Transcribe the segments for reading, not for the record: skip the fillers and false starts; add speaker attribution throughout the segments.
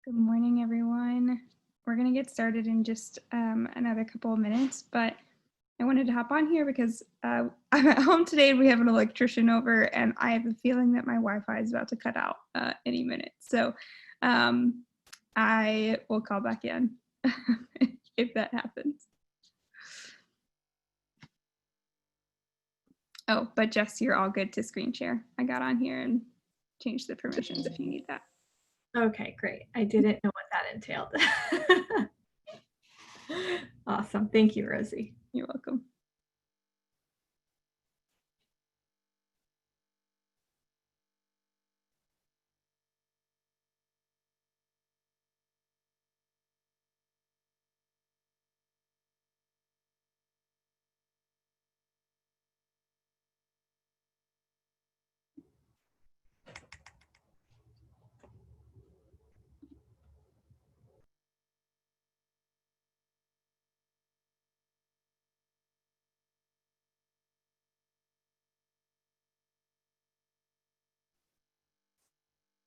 Speaker 1: Good morning, everyone. We're going to get started in just another couple of minutes, but I wanted to hop on here because I'm at home today and we have an electrician over, and I have a feeling that my Wi-Fi is about to cut out any minute. So I will call back in if that happens. Oh, but Jess, you're all good to screen share. I got on here and changed the permissions if you need that.
Speaker 2: Okay, great. I didn't know what that entailed. Awesome. Thank you, Rosie.
Speaker 1: You're welcome.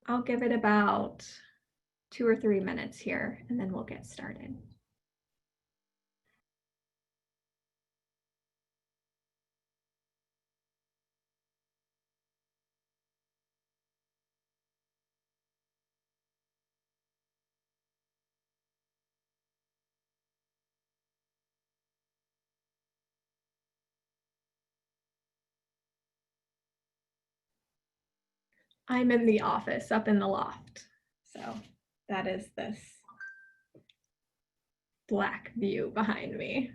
Speaker 2: I'll give it about 2 or 3 minutes here, and then we'll get started. I'm in the office up in the loft. So that is this black view behind me.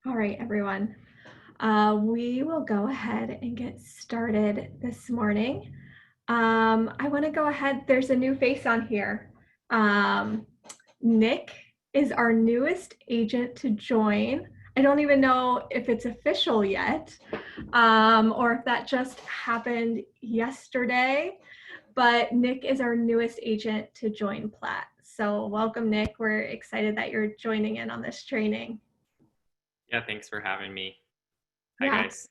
Speaker 2: All right, everyone. We will go ahead and get started this morning. I want to go ahead. There's a new face on here. Nick is our newest agent to join. I don't even know if it's official yet, or if that just happened yesterday, but Nick is our newest agent to join Platt. So welcome, Nick. We're excited that you're joining in on this training.
Speaker 3: Yeah, thanks for having me. Hi,
Speaker 2: guys.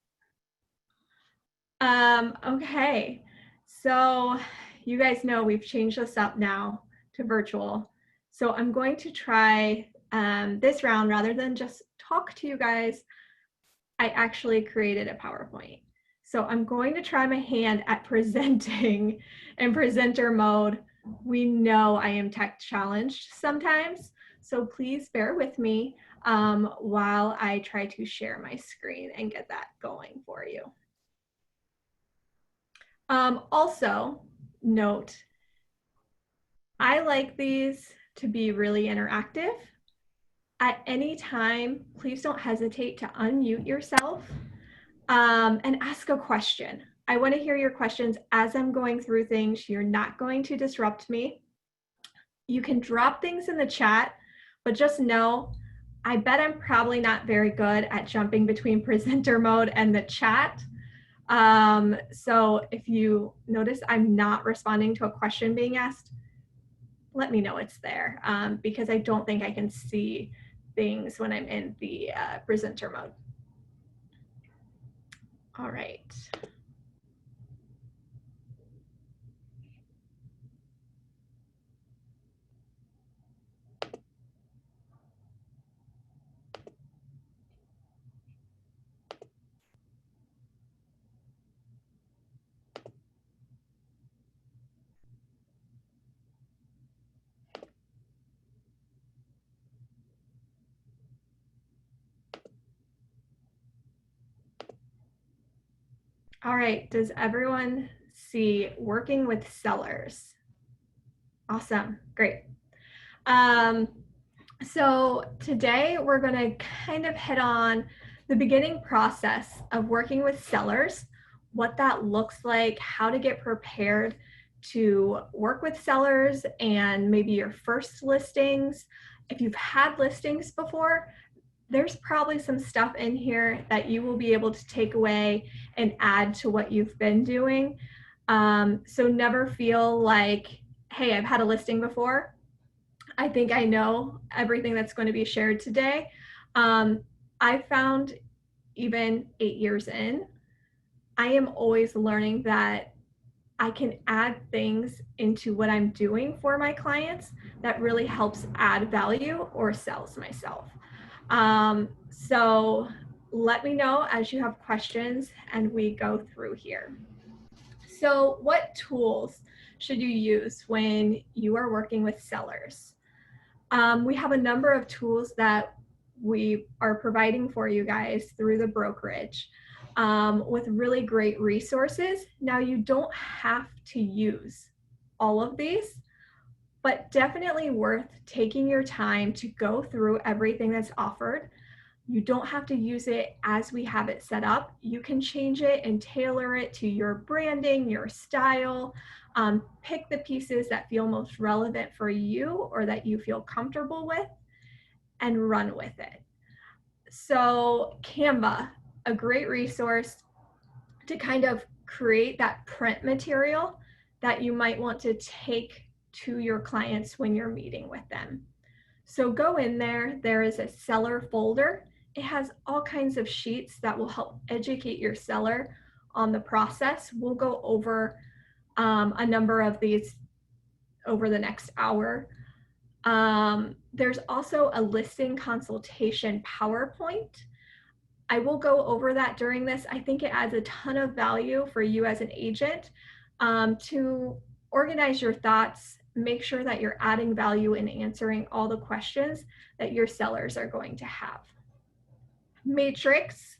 Speaker 2: Okay, so you guys know we've changed this up now to virtual. So I'm going to try this round, rather than just talk to you guys, I actually created a PowerPoint. So I'm going to try my hand at presenting in presenter mode. We know I am tech challenged sometimes, so please bear with me while I try to share my screen and get that going for you. Also, note, I like these to be really interactive. At any time, please don't hesitate to unmute yourself and ask a question. I want to hear your questions as I'm going through things. You're not going to disrupt me. You can drop things in the chat, but just know, I bet I'm probably not very good at jumping between presenter mode and the chat. So if you notice I'm not responding to a question being asked, let me know it's there, because I don't think I can see things when I'm in the presenter mode. All right. All right, does everyone see, working with sellers. Awesome, great. So today we're going to kind of hit on the beginning process of working with sellers, what that looks like, how to get prepared to work with sellers, and maybe your first listings. If you've had listings before, there's probably some stuff in here that you will be able to take away and add to what you've been doing. So never feel like, hey, I've had a listing before, I think I know everything that's going to be shared today. I found even 8 years in, I am always learning that I can add things into what I'm doing for my clients that really helps add value or sells myself. So let me know as you have questions and we go through here. So what tools should you use when you are working with sellers? We have a number of tools that we are providing for you guys through the brokerage with really great resources. Now, you don't have to use all of these, but definitely worth taking your time to go through everything that's offered. You don't have to use it as we have it set up. You can change it and tailor it to your branding, your style. Pick the pieces that feel most relevant for you or that you feel comfortable with and run with it. So Canva, a great resource to kind of create that print material that you might want to take to your clients when you're meeting with them. So go in there, there is a seller folder. It has all kinds of sheets that will help educate your seller on the process. We'll go over a number of these over the next hour. There's also a listing consultation PowerPoint. I will go over that during this. I think it adds a ton of value for you as an agent to organize your thoughts, make sure that you're adding value in answering all the questions that your sellers are going to have. Matrix.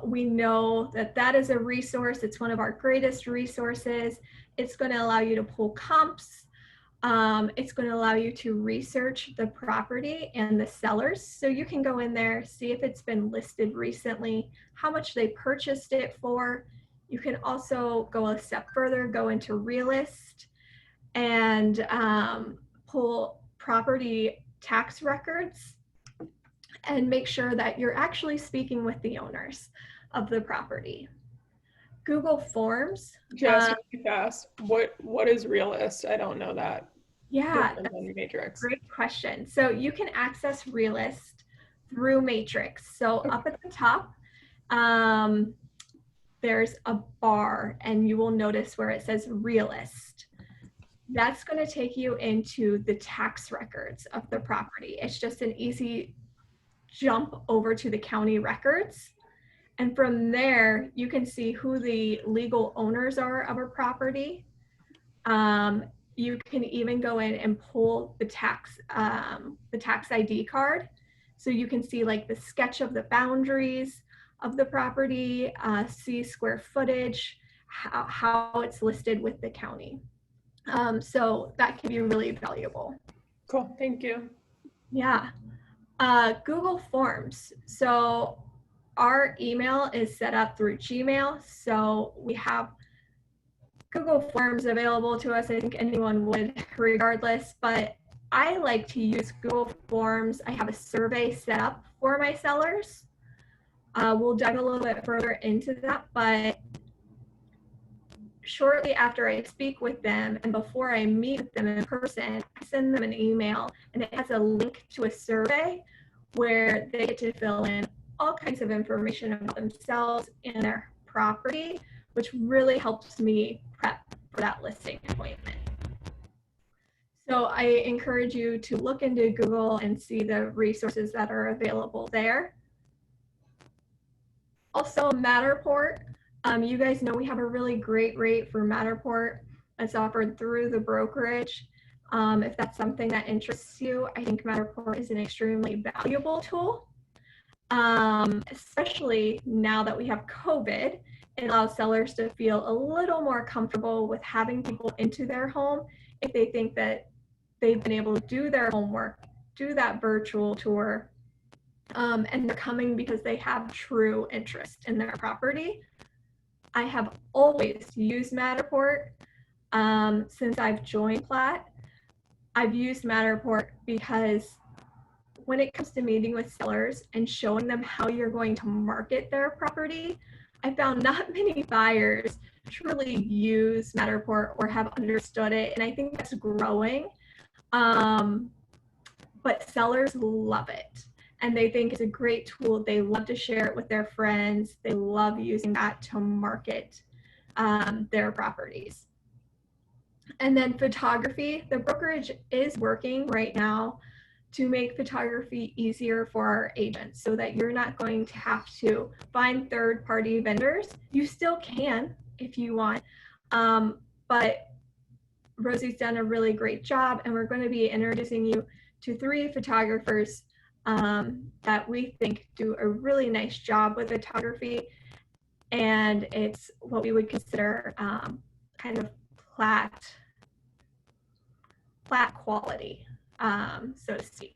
Speaker 2: We know that that is a resource. It's one of our greatest resources. It's going to allow you to pull comps. It's going to allow you to research the property and the sellers. So you can go in there, see if it's been listed recently, how much they purchased it for. You can also go a step further, go into Realist and pull property tax records and make sure that you're actually speaking with the owners of the property. Google Forms.
Speaker 4: Just really fast. What is Realist? I don't know that.
Speaker 2: Yeah,
Speaker 4: that's Matrix.
Speaker 2: Great question. So you can access Realist through Matrix. So up at the top, there's a bar and you will notice where it says Realist. That's going to take you into the tax records of the property. It's just an easy jump over to the county records. And from there, you can see who the legal owners are of a property. You can even go in and pull the tax ID card. So you can see like the sketch of the boundaries of the property, see square footage, how it's listed with the county. So that can be really valuable.
Speaker 4: Cool, thank you.
Speaker 2: Yeah. Google Forms. So our email is set up through Gmail. So we have Google Forms available to us. I think anyone would regardless, but I like to use Google Forms. I have a survey set up for my sellers. We'll dive a little bit further into that, but shortly after I speak with them and before I meet with them in person, I send them an email and it has a link to a survey where they get to fill in all kinds of information about themselves and their property, which really helps me prep for that listing appointment. So I encourage you to look into Google and see the resources that are available there. Also, Matterport. You guys know we have a really great rate for Matterport that's offered through the brokerage. If that's something that interests you, I think Matterport is an extremely valuable tool, especially now that we have COVID It allows sellers to feel a little more comfortable with having people into their home if they think that they've been able to do their homework, do that virtual tour, and they're coming because they have true interest in their property. I have always used Matterport since I've joined Platt. I've used Matterport because when it comes to meeting with sellers and showing them how you're going to market their property, I found not many buyers truly use Matterport or have understood it, and I think that's growing. But sellers love it, and they think it's a great tool. They love to share it with their friends. They love using that to market their properties. And then photography, the brokerage is working right now to make photography easier for our agents so that you're not going to have to find third-party vendors. You still can if you want, but Rosie's done a really great job, and we're going to be introducing you to 3 photographers that we think do a really nice job with photography, and it's what we would consider kind of Platt quality, so to speak.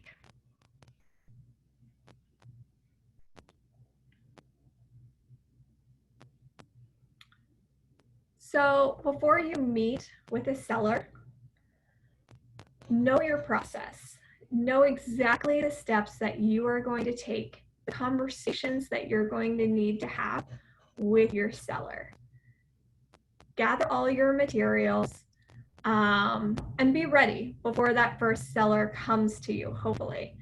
Speaker 2: So before you meet with a seller, know your process. Know exactly the steps that you are going to take, the conversations that you're going to need to have with your seller. Gather all your materials and be ready before that first seller comes to you, hopefully.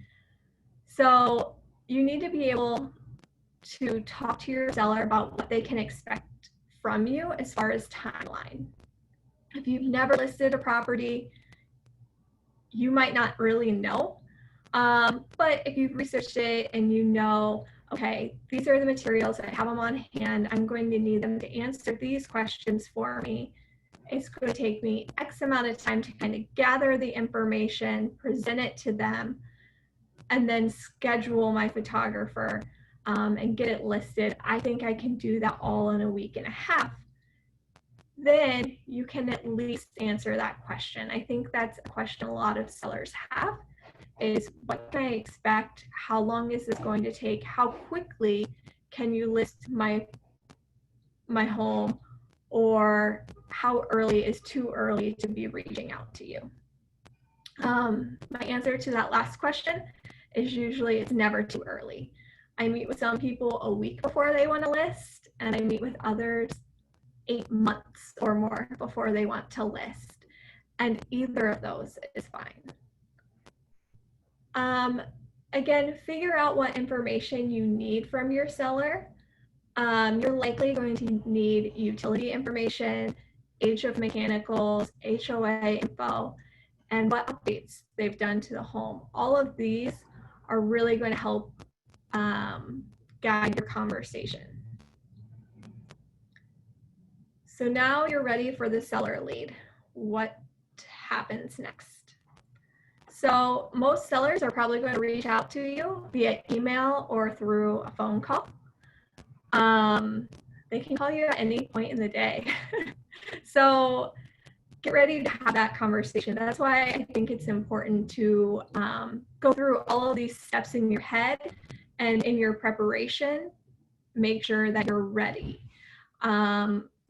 Speaker 2: So you need to be able to talk to your seller about what they can expect from you as far as timeline. If you've never listed a property, you might not really know. But if you've researched it and you know, okay, these are the materials, I have them on hand, I'm going to need them to answer these questions for me. It's going to take me X amount of time to kind of gather the information, present it to them, and then schedule my photographer and get it listed. I think I can do that all in a week and a half. Then you can at least answer that question. I think that's a question a lot of sellers have, is what can I expect? How long is this going to take? How quickly can you list my home? Or how early is too early to be reaching out to you? My answer to that last question is usually it's never too early. I meet with some people a week before they want to list, and I meet with others 8 months or more before they want to list, and either of those is fine. Again, figure out what information you need from your seller. You're likely going to need utility information, age of mechanicals, HOA info, and what updates they've done to the home. All of these are really going to help guide your conversation. So now you're ready for the seller lead. What happens next? So most sellers are probably going to reach out to you via email or through a phone call. They can call you at any point in the day. So get ready to have that conversation. That's why I think it's important to go through all of these steps in your head and in your preparation. Make sure that you're ready.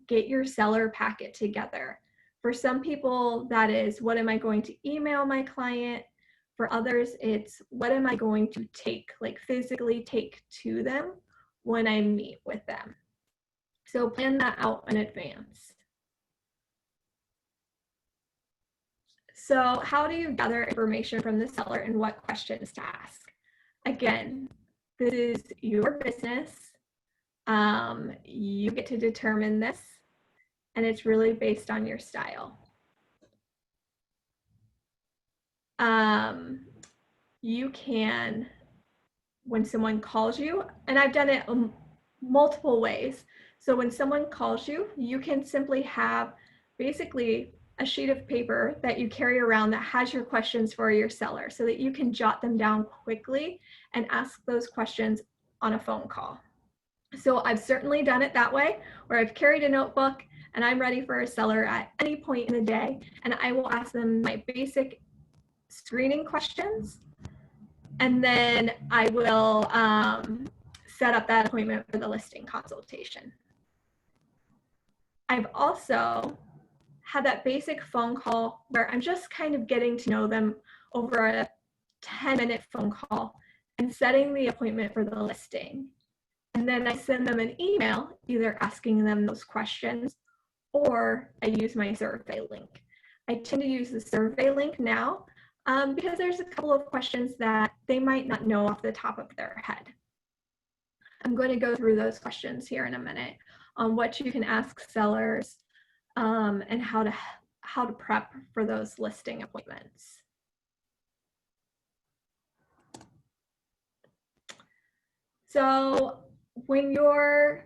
Speaker 2: Get your seller packet together. For some people, that is, what am I going to email my client? For others, it's what am I going to take, like physically take to them when I meet with them. So plan that out in advance. So how do you gather information from the seller and what questions to ask? Again, this is your business. You get to determine this, and it's really based on your style. You can, when someone calls you, and I've done it multiple ways. So when someone calls you, you can simply have basically a sheet of paper that you carry around that has your questions for your seller so that you can jot them down quickly and ask those questions on a phone call. So I've certainly done it that way, where I've carried a notebook and I'm ready for a seller at any point in the day, and I will ask them my basic screening questions, and then I will set up that appointment for the listing consultation. I've also had that basic phone call where I'm just kind of getting to know them over a 10-minute phone call and setting the appointment for the listing. And then I send them an email, either asking them those questions or I use my survey link. I tend to use the survey link now because there's a couple of questions that they might not know off the top of their head. I'm going to go through those questions here in a minute on what you can ask sellers and how to prep for those listing appointments. So when you're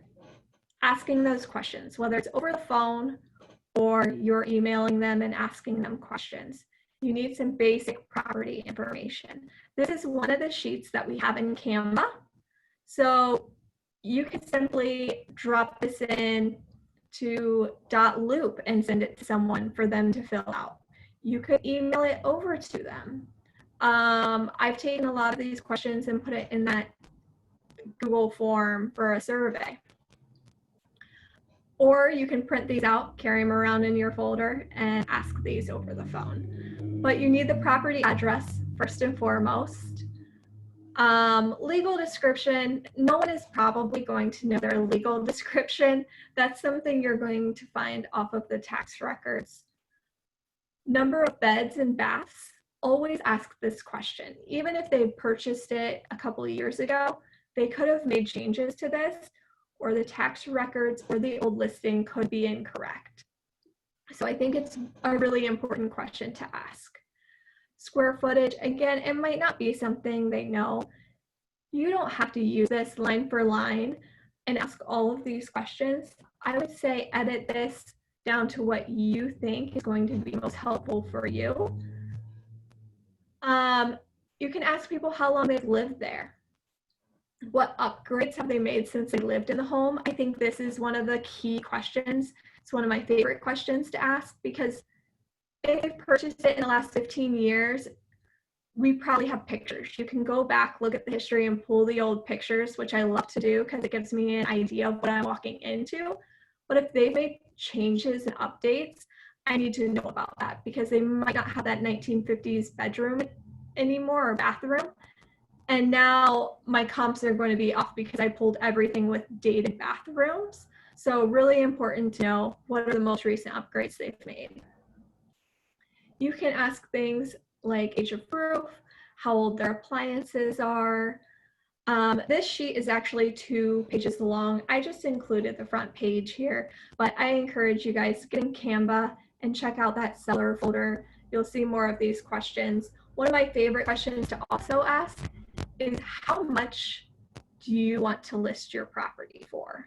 Speaker 2: asking those questions, whether it's over the phone or you're emailing them and asking them questions, you need some basic property information. This is one of the sheets that we have in Canva. So you can simply drop this in to .loop and send it to someone for them to fill out. You could email it over to them. I've taken a lot of these questions and put it in that Google form for a survey. Or you can print these out, carry them around in your folder, and ask these over the phone. But you need the property address first and foremost. Legal description, no one is probably going to know their legal description. That's something you're going to find off of the tax records. Number of beds and baths, always ask this question. Even if they purchased it a couple of years ago, they could have made changes to this, or the tax records or the old listing could be incorrect. So I think it's a really important question to ask. Square footage, again, it might not be something they know. You don't have to use this line for line and ask all of these questions. I would say edit this down to what you think is going to be most helpful for you. You can ask people how long they've lived there. What upgrades have they made since they lived in the home? I think this is one of the key questions. It's one of my favorite questions to ask because if they've purchased it in the last 15 years, we probably have pictures. You can go back, look at the history and pull the old pictures, which I love to do because it gives me an idea of what I'm walking into. But if they've made changes and updates, I need to know about that because they might not have that 1950s bedroom anymore or bathroom. And now my comps are going to be off because I pulled everything with dated bathrooms. So really important to know what are the most recent upgrades they've made. You can ask things like age of roof, how old their appliances are. This sheet is actually 2 pages long. I just included the front page here, but I encourage you guys to get in Canva and check out that seller folder. You'll see more of these questions. One of my favorite questions to also ask is how much do you want to list your property for?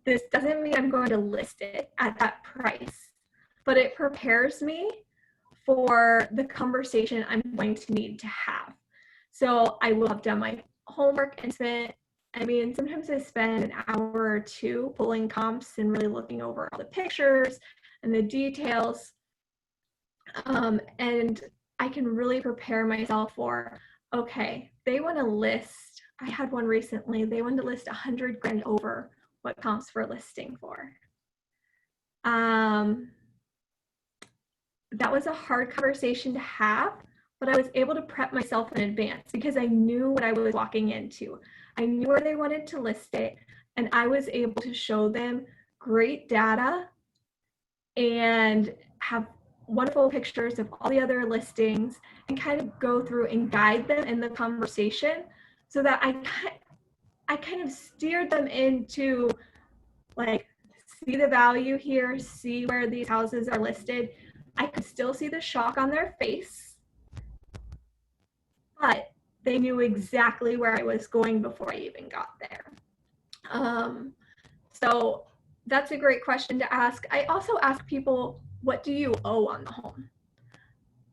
Speaker 2: This doesn't mean I'm going to list it at that price, but it prepares me for the conversation I'm going to need to have. So I will have done my homework and sometimes I spend an hour or two pulling comps and really looking over all the pictures and the details. And I can really prepare myself for, okay, they want to list, I had one recently, they wanted to list 100 grand over what comps for listing for. That was a hard conversation to have, but I was able to prep myself in advance because I knew what I was walking into. I knew where they wanted to list it, and I was able to show them great data and have wonderful pictures of all the other listings and kind of go through and guide them in the conversation so that I kind of steered them into like, see the value here, see where these houses are listed. I could still see the shock on their face, but they knew exactly where I was going before I even got there. So that's a great question to ask. I also ask people, what do you owe on the home?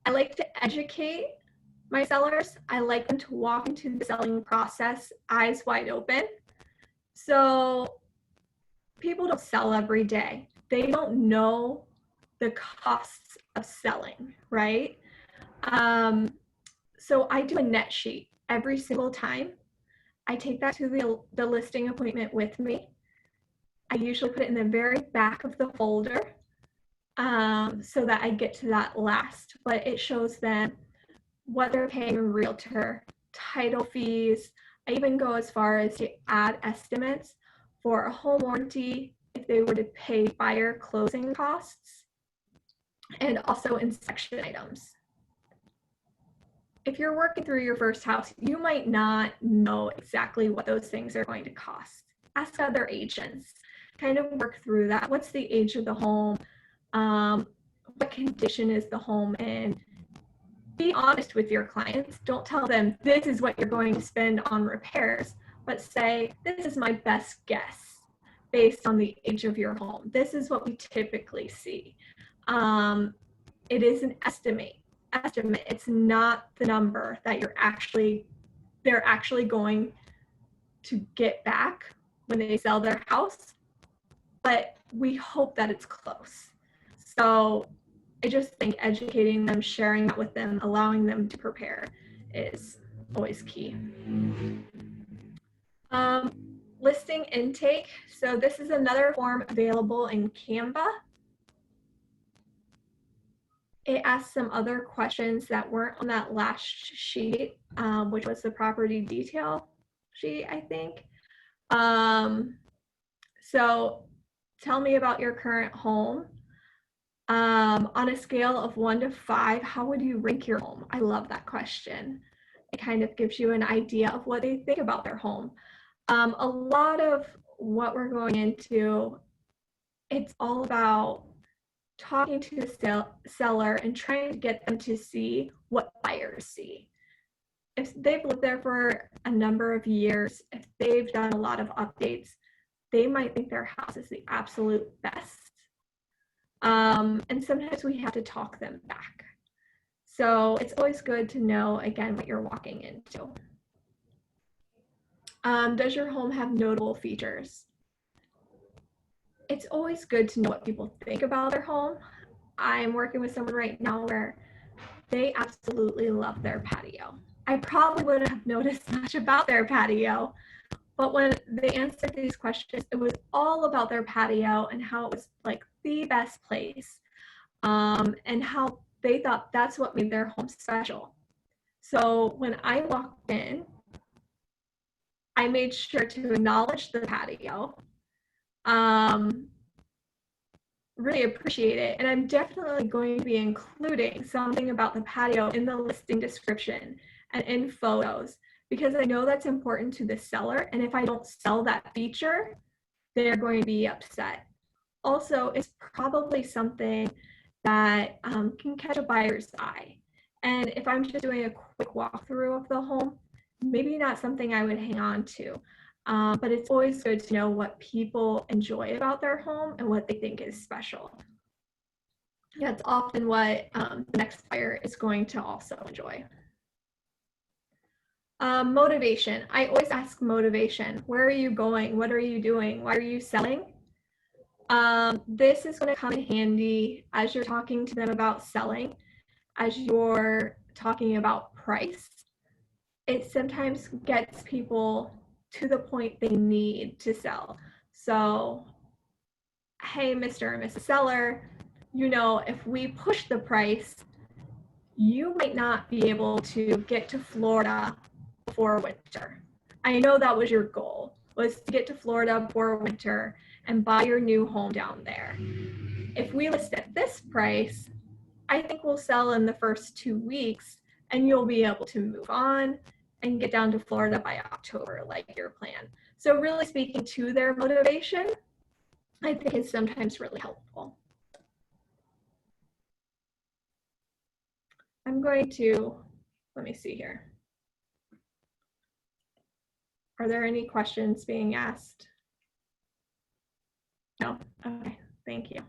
Speaker 2: I like to educate my sellers. I like them to walk into the selling process eyes wide open. So people don't sell every day. They don't know the costs of selling, right? So I do a net sheet every single time. I take that to the listing appointment with me. I usually put it in the very back of the folder so that I get to that last, but it shows them what they're paying a realtor, title fees. I even go as far as to add estimates for a home warranty if they were to pay buyer closing costs, and also inspection items. If you're working through your first house, you might not know exactly what those things are going to cost. Ask other agents, kind of work through that. What's the age of the home? What condition is the home in? Be honest with your clients. Don't tell them this is what you're going to spend on repairs, but say, this is my best guess based on the age of your home. This is what we typically see. It is an estimate. It's not the number that they're actually going to get back when they sell their house, but we hope that it's close. So I just think educating them, sharing that with them, allowing them to prepare is always key. Listing intake. So this is another form available in Canva. It asks some other questions that weren't on that last sheet, which was the property detail sheet, I think. So tell me about your current home. On a scale of 1 to 5, how would you rank your home? I love that question. It kind of gives you an idea of what they think about their home. A lot of what we're going into, it's all about talking to the seller and trying to get them to see what buyers see. If they've lived there for a number of years, if they've done a lot of updates, they might think their house is the absolute best. And sometimes we have to talk them back. So it's always good to know, again, what you're walking into. Does your home have notable features? It's always good to know what people think about their home. I'm working with someone right now where they absolutely love their patio. I probably wouldn't have noticed much about their patio, but when they answered these questions, it was all about their patio and how it was like the best place, and how they thought that's what made their home special. So when I walked in, I made sure to acknowledge the patio, really appreciate it. And I'm definitely going to be including something about the patio in the listing description and in photos, because I know that's important to the seller. And if I don't sell that feature, they're going to be upset. Also, it's probably something that can catch a buyer's eye. And if I'm just doing a quick walkthrough of the home, maybe not something I would hang on to. But it's always good to know what people enjoy about their home and what they think is special. That's often what the next buyer is going to also enjoy. Motivation. I always ask motivation. Where are you going? What are you doing? Why are you selling? This is going to come in handy as you're talking to them about selling, as you're talking about price. It sometimes gets people to the point they need to sell. So, hey, Mr. and Mrs. Seller, you know, if we push the price, you might not be able to get to Florida before winter. I know that was your goal, was to get to Florida before winter and buy your new home down there. If we list at this price, I think we'll sell in the first 2 weeks and you'll be able to move on and get down to Florida by October, like your plan. So really speaking to their motivation, I think is sometimes really helpful. I'm going to, let me see here. Are there any questions being asked? No? Okay, thank you.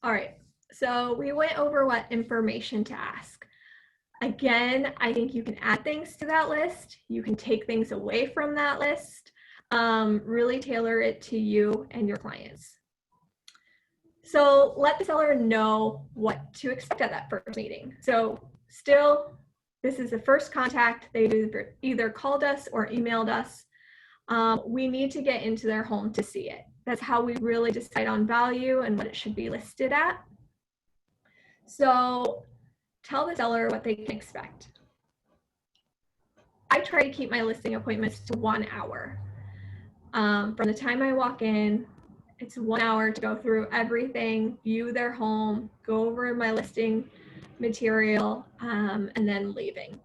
Speaker 2: All right, So we went over what information to ask. Again, I think you can add things to that list. You can take things away from that list. Really tailor it to you and your clients. So let the seller know what to expect at that first meeting. So still, this is the first contact. They either called us or emailed us. We need to get into their home to see it. That's how we really decide on value and what it should be listed at. So tell the seller what they can expect. I try to keep my listing appointments to 1 hour. From the time I walk in, it's 1 hour to go through everything, view their home, go over my listing material, and then leaving.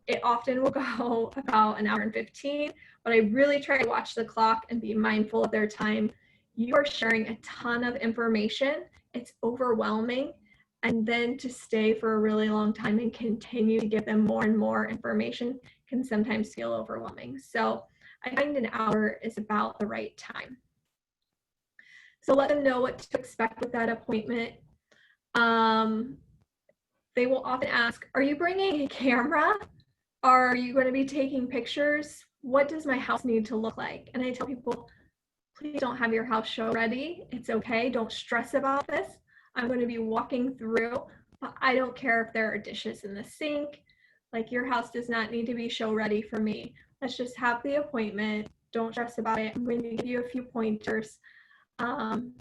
Speaker 2: It often will go about 1 hour and 15, but I really try to watch the clock and be mindful of their time. You are sharing a ton of information. It's overwhelming. And then to stay for a really long time and continue to give them more and more information can sometimes feel overwhelming. So I find 1 hour is about the right time. So let them know what to expect with that appointment. They will often ask, are you bringing a camera? Are you going to be taking pictures? What does my house need to look like? And I tell people, please don't have your house show ready. It's okay. Don't stress about this. I'm going to be walking through, but I don't care if there are dishes in the sink. Like, your house does not need to be show ready for me. Let's just have the appointment. Don't stress about it. I'm going to give you a few pointers. And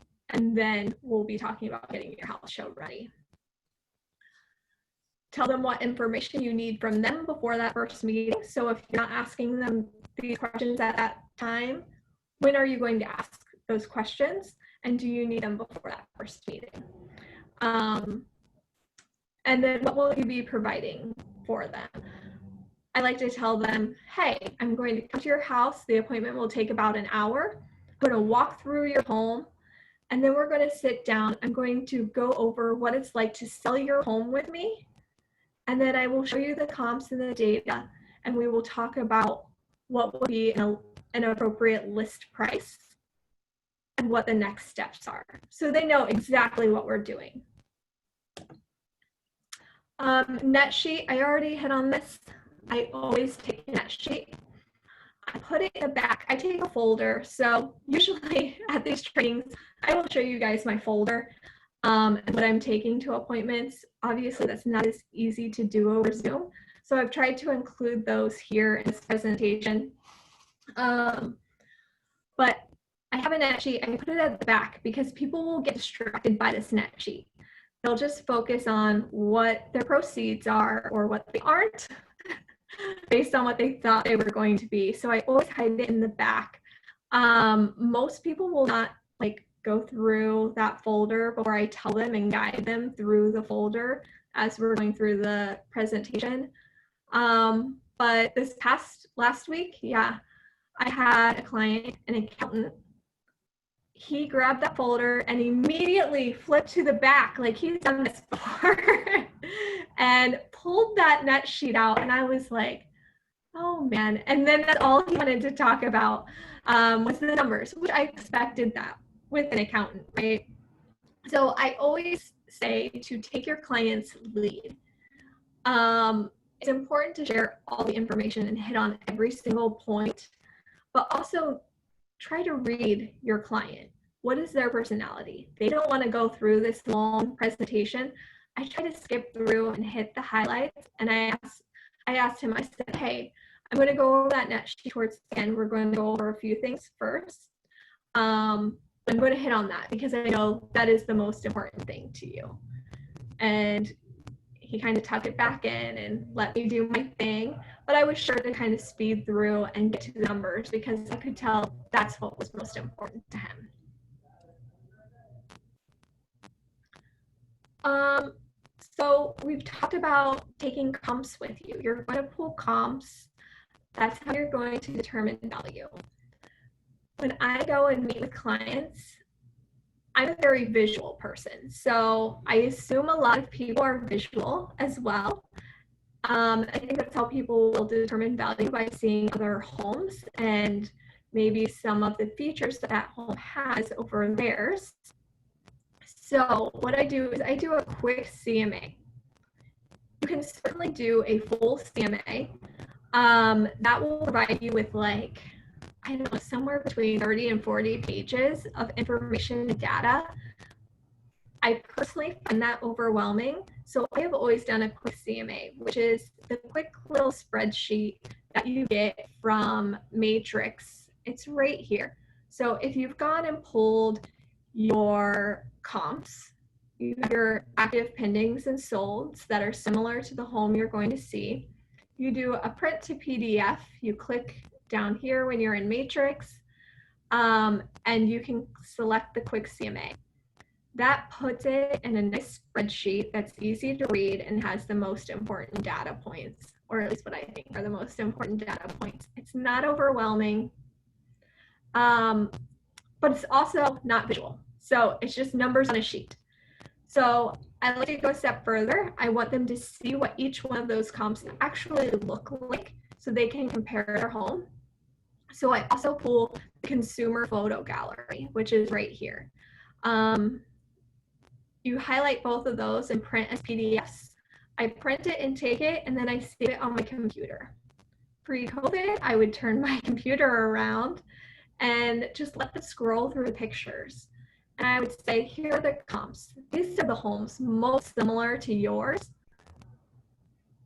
Speaker 2: then we'll be talking about getting your house show ready. Tell them what information you need from them before that first meeting. So if you're not asking them these questions at that time, when are you going to ask those questions? And do you need them before that first meeting? And then what will you be providing for them? I like to tell them, hey, I'm going to come to your house. The appointment will take about 1 hour. I'm going to walk through your home, and then we're going to sit down. I'm going to go over what it's like to sell your home with me. And then I will show you the comps and the data, and we will talk about what would be an appropriate list price and what the next steps are. So they know exactly what we're doing. Net sheet, I already hit on this. I always take a net sheet. I put it in the back. I take a folder. So usually at these trainings, I will show you guys my folder and what I'm taking to appointments. Obviously, that's not as easy to do over Zoom. So I've tried to include those here in this presentation. But I have a net sheet. I put it at the back because people will get distracted by this net sheet. They'll just focus on what their proceeds are or what they aren't based on what they thought they were going to be. So I always hide it in the back. Most people will not go through that folder before I tell them and guide them through the folder as we're going through the presentation. But last week, yeah, I had a client, an accountant. He grabbed that folder and immediately flipped to the back, like he's done this before, and pulled that net sheet out. And I was like, oh man. And then that's all he wanted to talk about was the numbers, which I expected that with an accountant, right? So I always say to take your client's lead. It's important to share all the information and hit on every single point, but also try to read your client. What is their personality? They don't want to go through this long presentation. I try to skip through and hit the highlights. And I asked him, I said, hey, I'm going to go over that net sheet towards the end. We're going to go over a few things first. I'm going to hit on that because I know that is the most important thing to you. And he kind of tucked it back in and let me do my thing. But I was sure to kind of speed through and get to the numbers because I could tell that's what was most important to him. So we've talked about taking comps with you. You're going to pull comps. That's how you're going to determine value. When I go and meet with clients, I'm a very visual person. So I assume a lot of people are visual as well. I think that's how people will determine value, by seeing other homes and maybe some of the features that that home has over theirs. So what I do is I do a quick CMA. You can certainly do a full CMA. That will provide you with like, I don't know, somewhere between 30 and 40 pages of information and data. I personally find that overwhelming. So I have always done a quick CMA, which is the quick little spreadsheet that you get from Matrix. It's right here. So if you've gone and pulled your comps, you have your active pendings and solds that are similar to the home you're going to see. You do a print to PDF. You click down here when you're in Matrix, and you can select the quick CMA. That puts it in a nice spreadsheet that's easy to read and has the most important data points, or at least what I think are the most important data points. It's not overwhelming, but it's also not visual. So it's just numbers on a sheet. So I like to go a step further. I want them to see what each one of those comps actually look like so they can compare their home. So I also pull the consumer photo gallery, which is right here. You highlight both of those and print as PDFs. I print it and take it, and then I save it on my computer. Pre-COVID, I would turn my computer around and just let it scroll through the pictures. And I would say, here are the comps. These are the homes most similar to yours.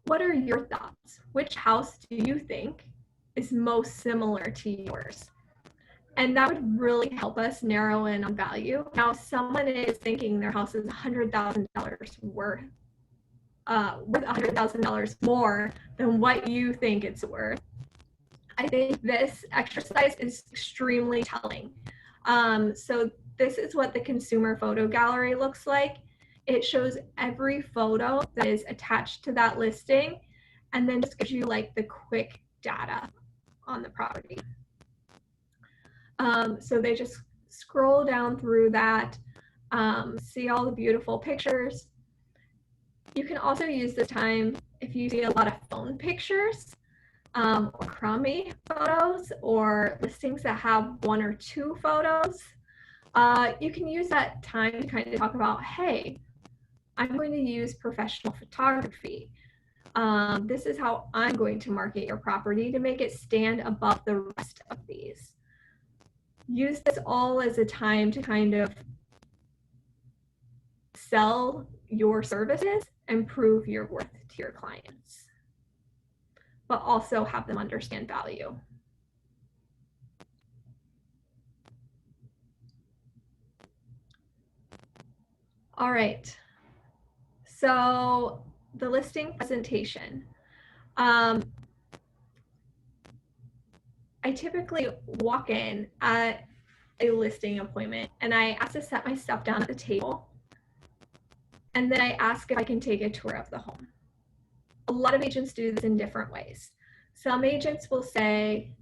Speaker 2: What are your thoughts? Which house do you think is most similar to yours? And that would really help us narrow in on value. Now, if someone is thinking their house is $100,000 worth $100,000 more than what you think it's worth, I think this exercise is extremely telling. So this is what the consumer photo gallery looks like. It shows every photo that is attached to that listing, and then just gives you like the quick data on the property. So they just scroll down through that, see all the beautiful pictures. You can also use the time if you see a lot of phone pictures or crummy photos or listings that have 1 or 2 photos. You can use that time to kind of talk about, hey, I'm going to use professional photography. This is how I'm going to market your property to make it stand above the rest of these. Use this all as a time to kind of sell your services and prove your worth to your clients, but also have them understand value. All right, so the listing presentation. I typically walk in at a listing appointment and I ask to set my stuff down at the table. And then I ask if I can take a tour of the home. A lot of agents do this in different ways. Some agents will say,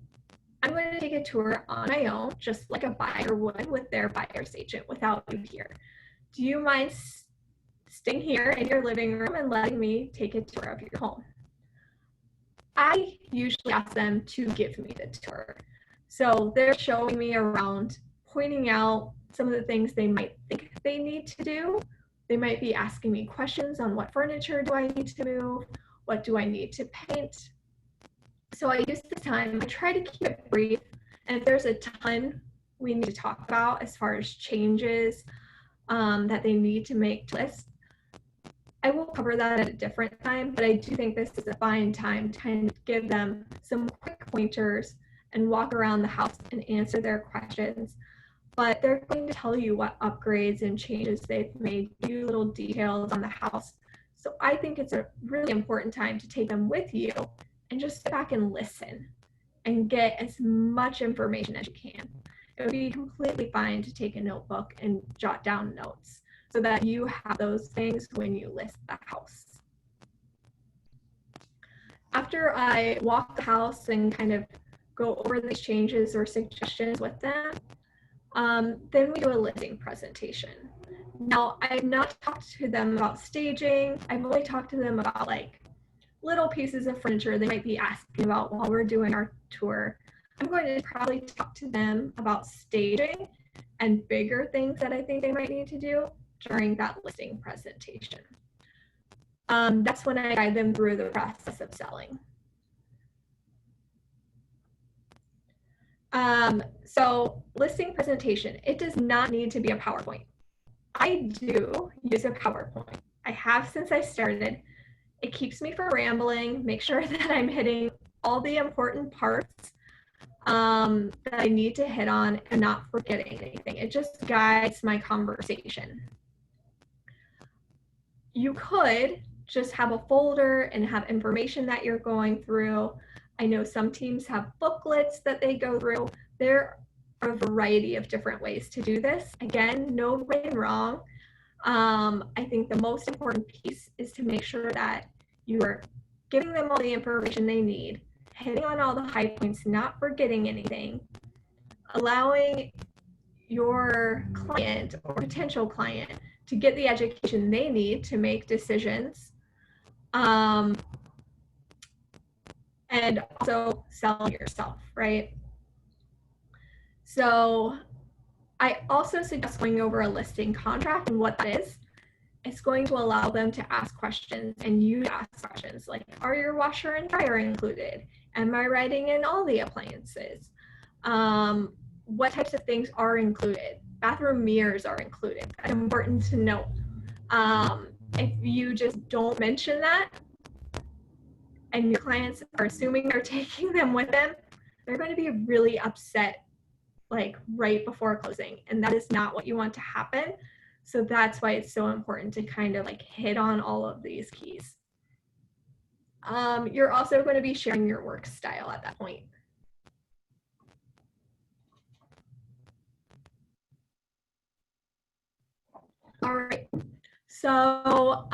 Speaker 2: I'm going to take a tour on my own, just like a buyer would with their buyer's agent without you here. Do you mind staying here in your living room and letting me take a tour of your home? I usually ask them to give me the tour. So they're showing me around, pointing out some of the things they might think they need to do. They might be asking me questions on what furniture do I need to move? What do I need to paint? So I use the time, I try to keep it brief. And if there's a ton we need to talk about as far as changes that they need to make to lists, I will cover that at a different time, but I do think this is a fine time to kind of give them some quick pointers and walk around the house and answer their questions. But they're going to tell you what upgrades and changes they've made, give you little details on the house. So I think it's a really important time to take them with you and just sit back and listen and get as much information as you can. It would be completely fine to take a notebook and jot down notes so that you have those things when you list the house. After I walk the house and kind of go over these changes or suggestions with them, then we do a listing presentation. Now, I've not talked to them about staging. I've only talked to them about like little pieces of furniture they might be asking about while we're doing our tour. I'm going to probably talk to them about staging and bigger things that I think they might need to do. during that listing presentation. That's when I guide them through the process of selling. So listing presentation, it does not need to be a PowerPoint. I do use a PowerPoint. I have since I started. It keeps me from rambling, make sure that I'm hitting all the important parts that I need to hit on and not forgetting anything. It just guides my conversation. You could just have a folder and have information that you're going through. I know some teams have booklets that they go through. There are a variety of different ways to do this. Again, no right and wrong. I think the most important piece is to make sure that you are giving them all the information they need, hitting on all the high points, not forgetting anything, allowing your client or potential client to get the education they need to make decisions, and also selling yourself, right? So I also suggest going over a listing contract and what that is. It's going to allow them to ask questions and you to ask questions like, are your washer and dryer included? Am I writing in all the appliances? What types of things are included? Bathroom mirrors are included. That's important to note. If you just don't mention that and your clients are assuming they're taking them with them, they're going to be really upset like right before closing, and that is not what you want to happen. So that's why it's so important to kind of like hit on all of these keys. You're also going to be sharing your work style at that point. All right, so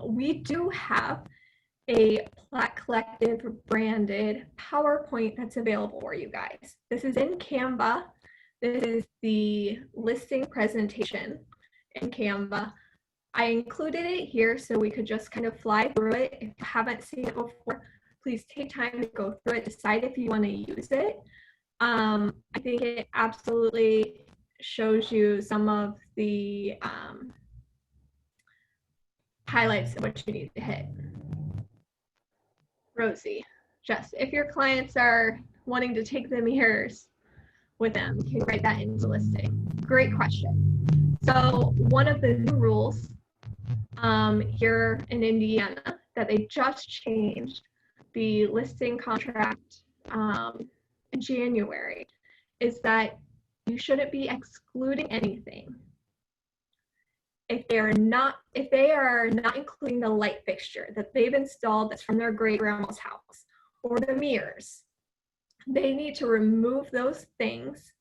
Speaker 2: we do have a Plaque Collective branded PowerPoint that's available for you guys. This is in Canva. This is the listing presentation in Canva. I included it here so we could just kind of fly through it. If you haven't seen it before, please take time to go through it, decide if you want to use it. I think it absolutely shows you some of the highlights of what you need to hit. Rosie, Jess, if your clients are wanting to take the mirrors with them, you can write that into listing. Great question. So one of the new rules here in Indiana that they just changed the listing contract in January is that you shouldn't be excluding anything if they are not including the light fixture that they've installed that's from their great grandma's house or the mirrors. They need to remove those things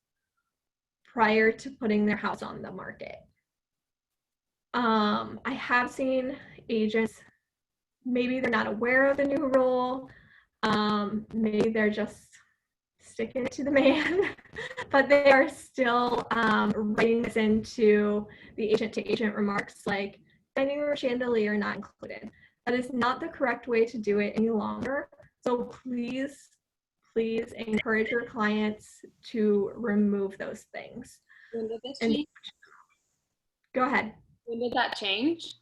Speaker 2: prior to putting their house on the market. I have seen agents, maybe they're not aware of the new rule, maybe they're just sticking it to the man, but they are still writing this into the agent-to-agent remarks like dining room chandelier not included. That is not the correct way to do it any longer. So please encourage your clients to remove those things.
Speaker 5: When did this change?
Speaker 2: Go ahead.
Speaker 5: When did that change?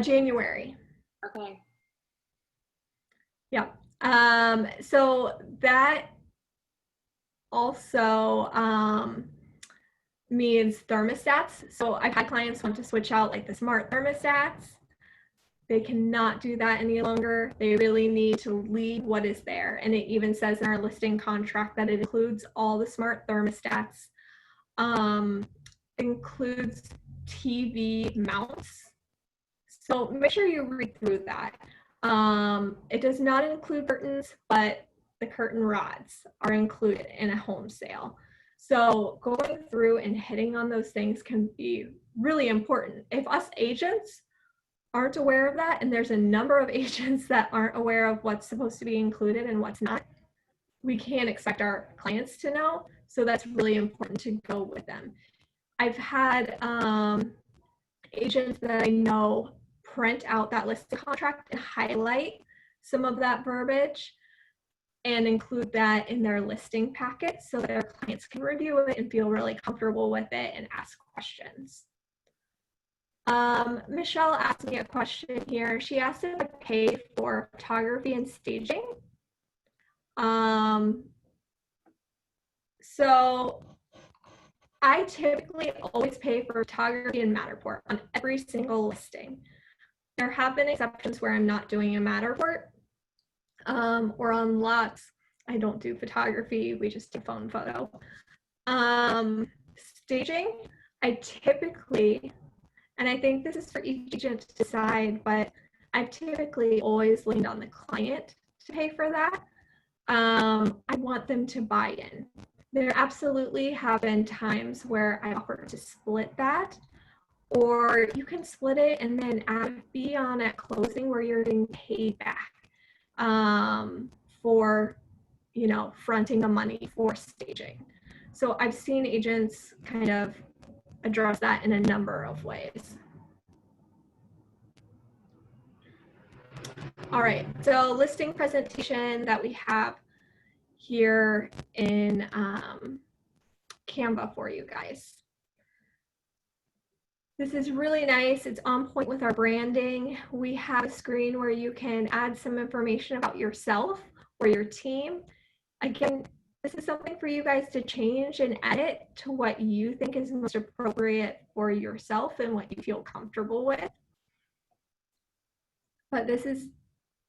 Speaker 2: January.
Speaker 5: Okay.
Speaker 2: Yeah. So that also means thermostats. So I've had clients want to switch out like the smart thermostats. They cannot do that any longer. They really need to leave what is there. And it even says in our listing contract that it includes all the smart thermostats. Includes TV mounts. So make sure you read through that. It does not include curtains, but the curtain rods are included in a home sale. So going through and hitting on those things can be really important. If us agents aren't aware of that, and there's a number of agents that aren't aware of what's supposed to be included and what's not, we can't expect our clients to know. So that's really important to go with them. I've had agents that I know print out that listing contract and highlight some of that verbiage and include that in their listing packet so their clients can review it and feel really comfortable with it and ask questions. Michelle asked me a question here. She asked if I pay for photography and staging. So I typically always pay for photography and Matterport on every single listing. There have been exceptions where I'm not doing a Matterport, or on lots, I don't do photography, we just do phone photo. Staging, I typically, and I think this is for each agent to decide, but I've typically always leaned on the client to pay for that. I want them to buy in. There absolutely have been times where I offer to split that, or you can split it and then add a fee on at closing where you're getting paid back for, you know, fronting the money for staging. So I've seen agents kind of address that in a number of ways. All right, so listing presentation that we have here in Canva for you guys. This is really nice. It's on point with our branding. We have a screen where you can add some information about yourself or your team. Again, this is something for you guys to change and edit to what you think is most appropriate for yourself and what you feel comfortable with. But this is,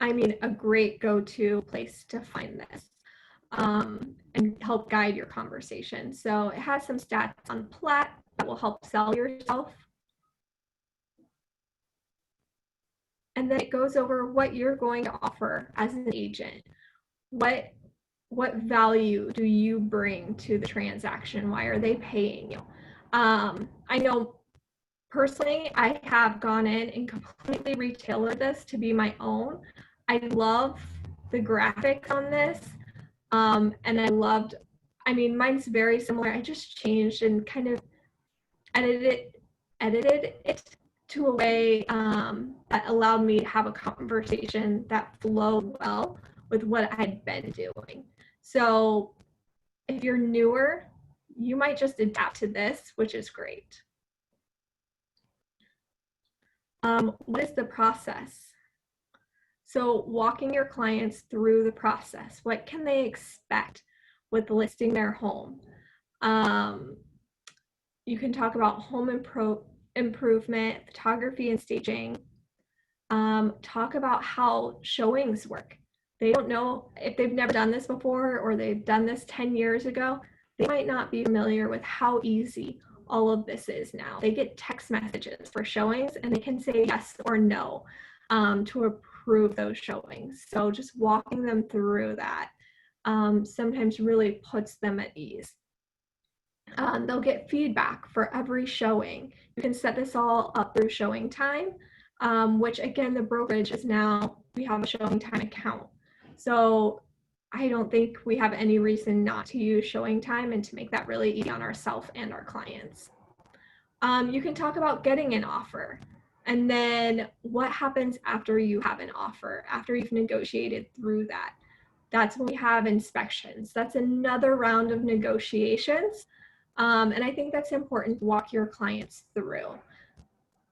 Speaker 2: I mean, a great go-to place to find this and help guide your conversation. So it has some stats on Plaid that will help sell yourself. And then it goes over what you're going to offer as an agent. What value do you bring to the transaction? Why are they paying you? I know personally, I have gone in and completely retailored this to be my own. I love the graphics on this. And I mean, mine's very similar. I just changed and kind of edited it to a way that allowed me to have a conversation that flowed well with what I'd been doing. So if you're newer, you might just adapt to this, which is great. What is the process? So walking your clients through the process. What can they expect with listing their home? You can talk about home improvement, photography and staging. Talk about how showings work. They don't know if they've never done this before or they've done this 10 years ago. They might not be familiar with how easy all of this is now. They get text messages for showings and they can say yes or no to approve those showings. So just walking them through that sometimes really puts them at ease. They'll get feedback for every showing. You can set this all up through showing time, which again, the brokerage is now, we have a showing time account. So I don't think we have any reason not to use showing time and to make that really easy on ourselves and our clients. You can talk about getting an offer and then what happens after you have an offer, after you've negotiated through that. That's when we have inspections. That's another round of negotiations. And I think that's important to walk your clients through.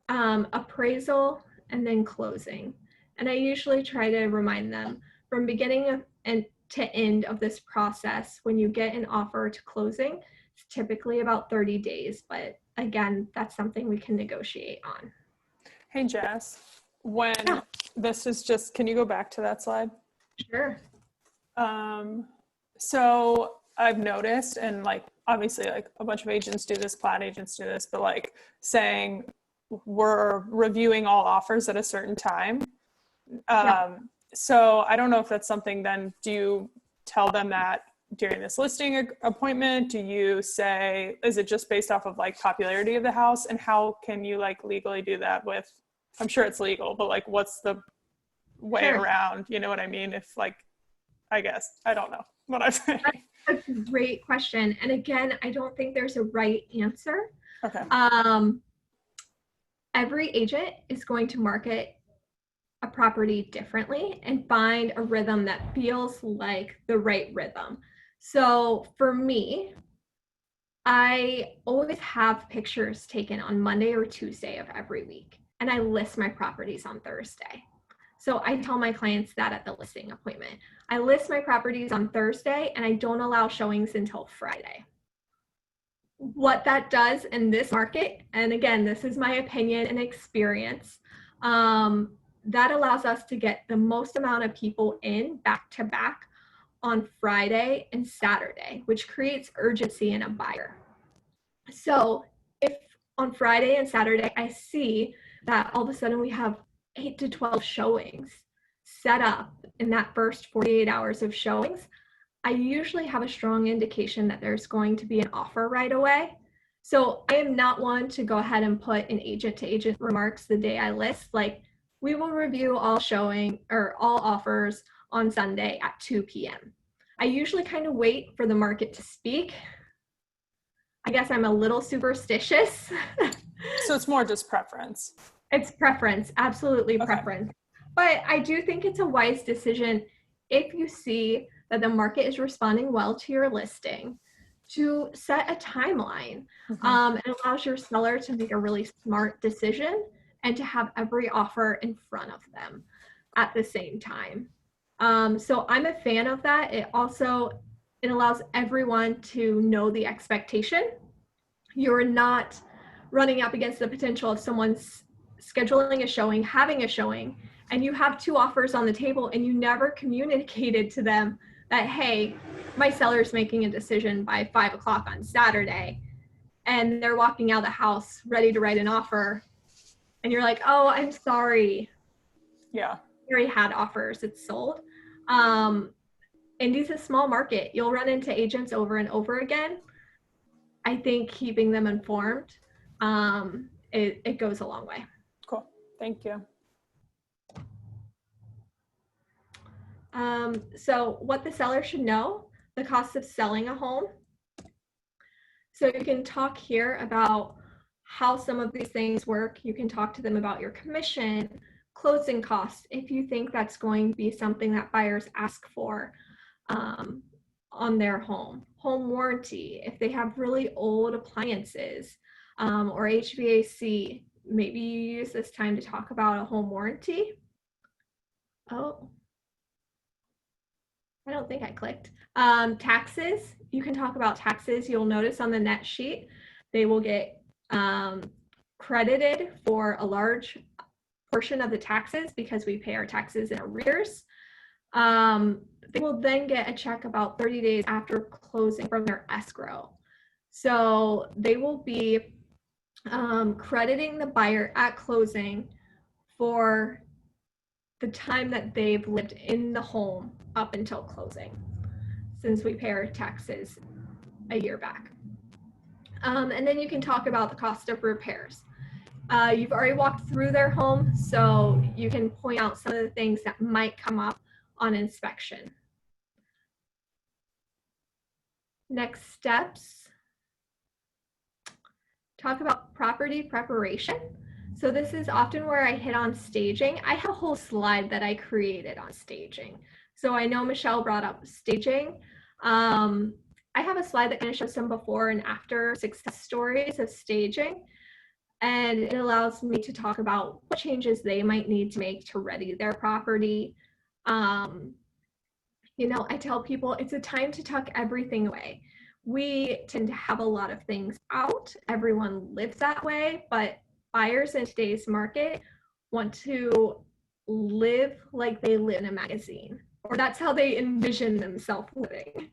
Speaker 2: Appraisal and then closing. And I usually try to remind them from beginning and to end of this process, when you get an offer to closing, it's typically about 30 days. But again, that's something we can negotiate on.
Speaker 4: Hey, Jess, when this is just, can you go back to that slide?
Speaker 2: Sure.
Speaker 4: So I've noticed, and like, obviously like a bunch of agents do this, Plaid agents do this, but like saying we're reviewing all offers at a certain time. So I don't know if that's something then, do you tell them that during this listing appointment? Do you say, is it just based off of like popularity of the house? And how can you like legally do that with, I'm sure it's legal, but like what's the way around, you know what I mean? If like, I guess, I don't know what I'm saying.
Speaker 2: That's a great question. And again, I don't think there's a right answer.
Speaker 4: Okay.
Speaker 2: Every agent is going to market a property differently and find a rhythm that feels like the right rhythm. So for me, I always have pictures taken on Monday or Tuesday of every week, and I list my properties on Thursday. So I tell my clients that at the listing appointment. I list my properties on Thursday and I don't allow showings until Friday. What that does in this market, and again, this is my opinion and experience, that allows us to get the most amount of people in back to back on Friday and Saturday, which creates urgency in a buyer. So if on Friday and Saturday, I see that all of a sudden we have 8 to 12 showings set up in that first 48 hours of showings, I usually have a strong indication that there's going to be an offer right away. So I am not one to go ahead and put an agent to agent remarks the day I list, like we will review all showing or all offers on Sunday at 2 p.m. I usually kind of wait for the market to speak. I guess I'm a little superstitious.
Speaker 4: So it's more just preference.
Speaker 2: It's preference, absolutely
Speaker 4: Okay.
Speaker 2: preference. But I do think it's a wise decision if you see that the market is responding well to your listing to set a timeline. It allows your seller to make a really smart decision and to have every offer in front of them at the same time. So I'm a fan of that. It allows everyone to know the expectation. You're not running up against the potential of someone's scheduling a showing, having a showing, and you have 2 offers on the table and you never communicated to them that, hey, my seller's making a decision by 5 o'clock on Saturday, and they're walking out of the house ready to write an offer. And you're like, oh, I'm sorry.
Speaker 4: Yeah.
Speaker 2: We already had offers, it's sold. Indy's a small market. You'll run into agents over and over again. I think keeping them informed, it goes a long way.
Speaker 4: Cool. Thank you.
Speaker 2: So what the seller should know, the cost of selling a home. So you can talk here about how some of these things work. You can talk to them about your commission, closing costs, if you think that's going to be something that buyers ask for on their home. Home warranty, if they have really old appliances or HVAC, maybe you use this time to talk about a home warranty. Oh, I don't think I clicked. Taxes, you can talk about taxes. You'll notice on the net sheet, they will get credited for a large portion of the taxes because we pay our taxes in arrears. They will then get a check about 30 days after closing from their escrow. So they will be crediting the buyer at closing for the time that they've lived in the home up until closing, since we pay our taxes a year back. And then you can talk about the cost of repairs. You've already walked through their home, so you can point out some of the things that might come up on inspection. Next steps. Talk about property preparation. So this is often where I hit on staging. I have a whole slide that I created on staging. So I know Michelle brought up staging. I have a slide that kind of shows some before and after success stories of staging. And it allows me to talk about what changes they might need to make to ready their property. You know, I tell people it's a time to tuck everything away. We tend to have a lot of things out. Everyone lives that way, but buyers in today's market want to live like they live in a magazine, or that's how they envision themselves living.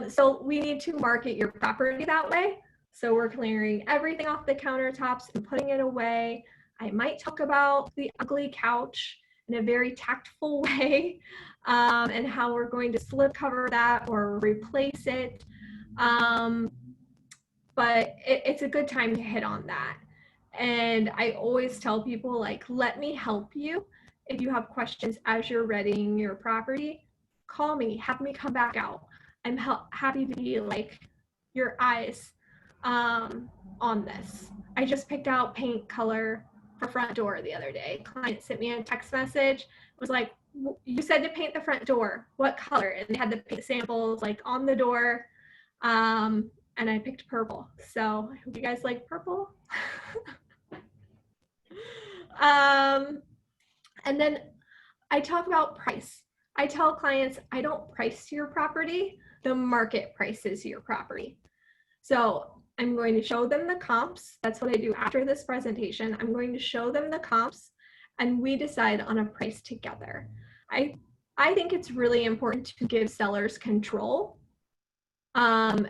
Speaker 2: So we need to market your property that way. So we're clearing everything off the countertops and putting it away. I might talk about the ugly couch in a very tactful way, and how we're going to slip cover that or replace it. But it's a good time to hit on that. And I always tell people, like, let me help you. If you have questions as you're readying your property, call me, have me come back out. I'm happy to be like your eyes on this. I just picked out paint color for front door the other day. Client sent me a text message, was like, you said to paint the front door, what color? And they had the paint samples like on the door. and I picked purple. So I hope you guys like purple. And then I talk about price. I tell clients, I don't price your property, the market prices your property. So I'm going to show them the comps. That's what I do after this presentation. I'm going to show them the comps and we decide on a price together. I think it's really important to give sellers control and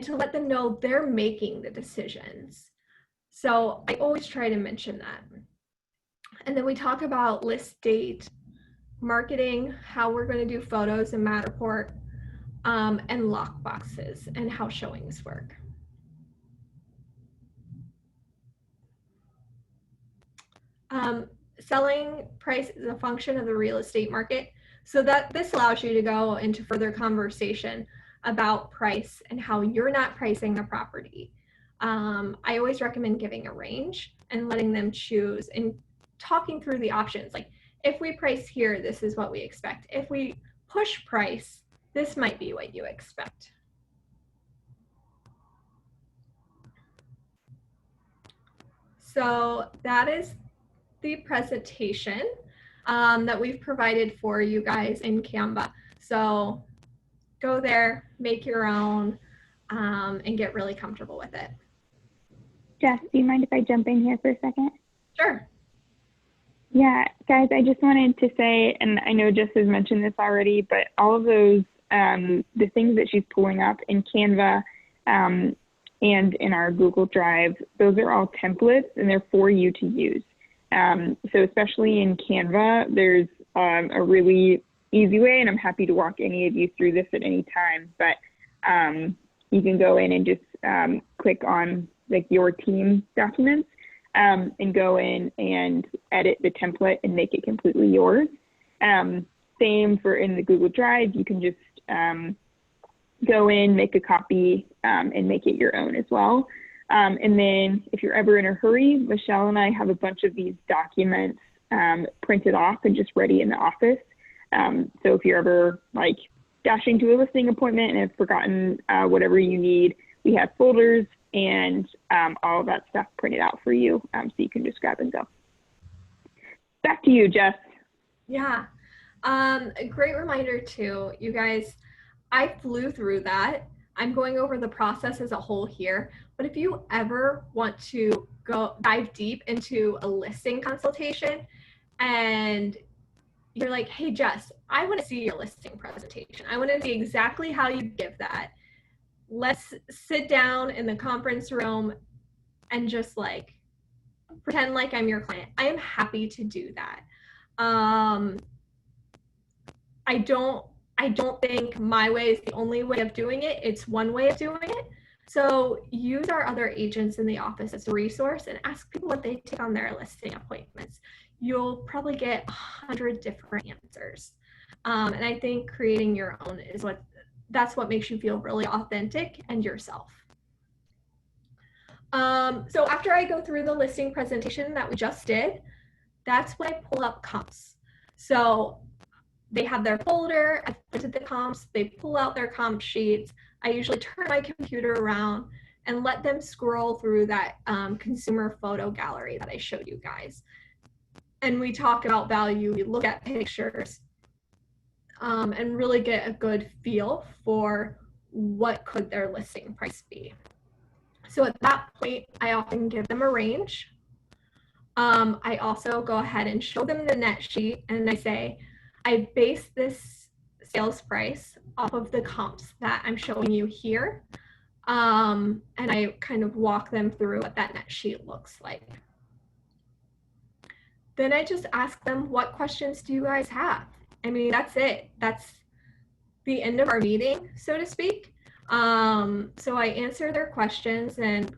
Speaker 2: to let them know they're making the decisions. So I always try to mention that. And then we talk about list date, marketing, how we're going to do photos and Matterport, and lock boxes and how showings work. Selling price is a function of the real estate market. So that this allows you to go into further conversation about price and how you're not pricing the property. I always recommend giving a range and letting them choose and talking through the options. Like if we price here, this is what we expect. If we push price, this might be what you expect. So that is the presentation that we've provided for you guys in Canva. So go there, make your own, and get really comfortable with it.
Speaker 6: Jess, do you mind if I jump in here for a second?
Speaker 2: Sure.
Speaker 6: Yeah, guys, I just wanted to say, and I know Jess has mentioned this already, but all of those, the things that she's pulling up in Canva and in our Google Drive, those are all templates and they're for you to use. So especially in Canva, there's a really easy way, and I'm happy to walk any of you through this at any time, but you can go in and just click on like your team documents and go in and edit the template and make it completely yours. Same for in the Google Drive, you can just go in, make a copy, and make it your own as well. And then if you're ever in a hurry, Michelle and I have a bunch of these documents printed off and just ready in the office. So if you're ever like dashing to a listing appointment and have forgotten whatever you need, we have folders and all of that stuff printed out for you, so you can just grab and go. Back to you, Jess.
Speaker 2: Yeah, a great reminder too, you guys, I flew through that. I'm going over the process as a whole here, but if you ever want to go dive deep into a listing consultation and you're like, hey, Jess, I want to see your listing presentation. I want to see exactly how you give that. Let's sit down in the conference room and just like pretend like I'm your client. I am happy to do that. I don't think my way is the only way of doing it. It's one way of doing it. So use our other agents in the office as a resource and ask people what they take on their listing appointments. You'll probably get 100 different answers. And I think creating your own is that's what makes you feel really authentic and yourself. So after I go through the listing presentation that we just did, that's when I pull up comps. So they have their folder, I've printed the comps, they pull out their comp sheets. I usually turn my computer around and let them scroll through that consumer photo gallery that I showed you guys. And we talk about value, we look at pictures, and really get a good feel for what could their listing price be. So at that point, I often give them a range. I also go ahead and show them the net sheet and I say, I base this sales price off of the comps that I'm showing you here. And I kind of walk them through what that net sheet looks like. Then I just ask them, what questions do you guys have? I mean, that's it. That's the end of our meeting, so to speak. So I answer their questions and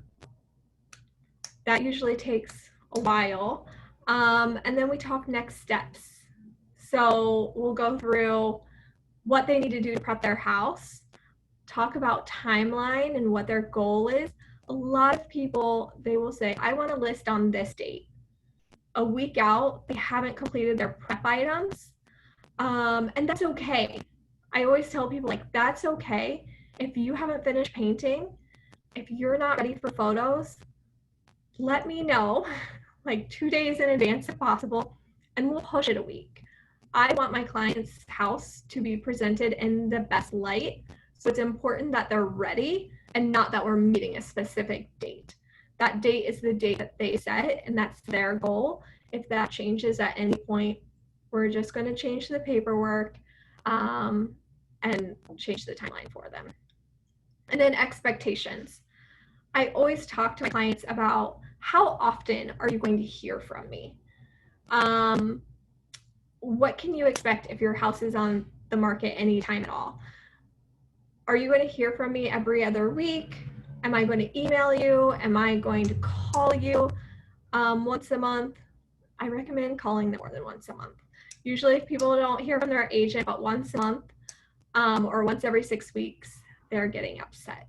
Speaker 2: that usually takes a while. And then we talk next steps. So we'll go through what they need to do to prep their house, talk about timeline and what their goal is. A lot of people, they will say, I want to list on this date. A week out, they haven't completed their prep items. And that's okay. I always tell people, like, that's okay. If you haven't finished painting, if you're not ready for photos, let me know like 2 days in advance if possible, and we'll push it a week. I want my client's house to be presented in the best light. So it's important that they're ready and not that we're meeting a specific date. That date is the date that they set, and that's their goal. If that changes at any point, we're just going to change the paperwork and change the timeline for them. And then expectations. I always talk to my clients about how often are you going to hear from me? What can you expect if your house is on the market anytime at all? Are you going to hear from me every other week? Am I going to email you? Am I going to call you once a month? I recommend calling them more than once a month. Usually if people don't hear from their agent but once a month or once every 6 weeks, they're getting upset.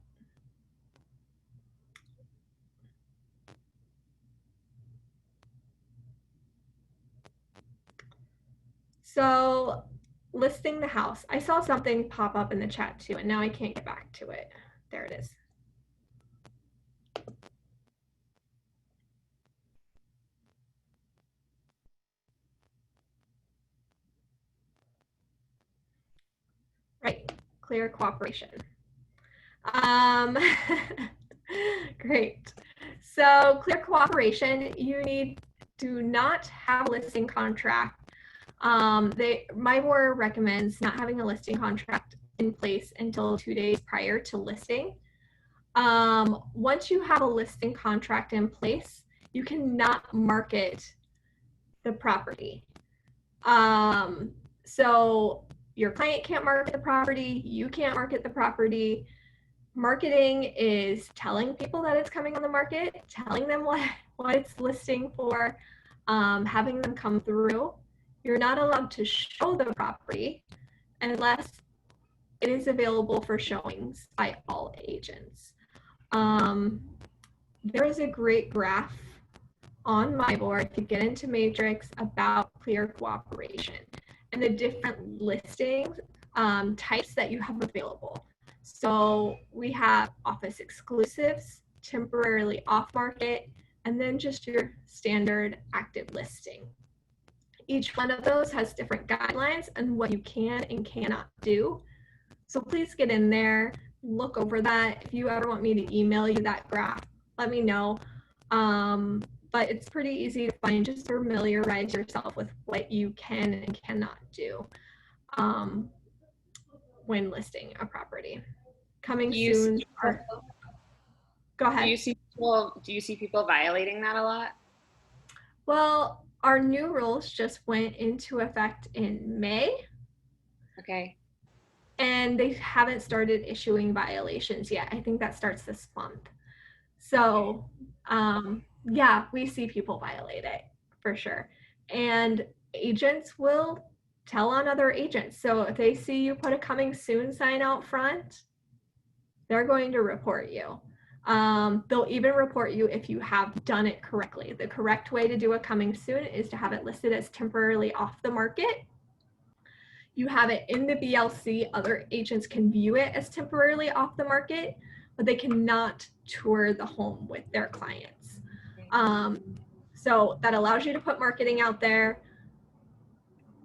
Speaker 2: So listing the house. I saw something pop up in the chat too, and now I can't get back to it. There it is. Right, clear cooperation. Great. So clear cooperation, you need to not have a listing contract. My board recommends not having a listing contract in place until 2 days prior to listing. Once you have a listing contract in place, you cannot market the property. So your client can't market the property, you can't market the property. Marketing is telling people that it's coming on the market, telling them what it's listing for, having them come through. You're not allowed to show the property unless it is available for showings by all agents. There is a great graph on my board to get into Matrix about clear cooperation and the different listings types that you have available. So we have office exclusives, temporarily off market, and then just your standard active listing. Each one of those has different guidelines on what you can and cannot do. So please get in there, look over that. If you ever want me to email you that graph, let me know. But it's pretty easy to find. Just familiarize yourself with what you can and cannot do when listing a property. Coming soon. Go ahead.
Speaker 5: Do you see people violating that a lot?
Speaker 2: Well, our new rules just went into effect in May.
Speaker 5: Okay.
Speaker 2: And they haven't started issuing violations yet. I think that starts this month. So yeah, we see people violate it for sure. And agents will tell on other agents. So if they see you put a coming soon sign out front, they're going to report you. They'll even report you if you have done it correctly. The correct way to do a coming soon is to have it listed as temporarily off the market. You have it in the BLC, other agents can view it as temporarily off the market, but they cannot tour the home with their clients. So that allows you to put marketing out there,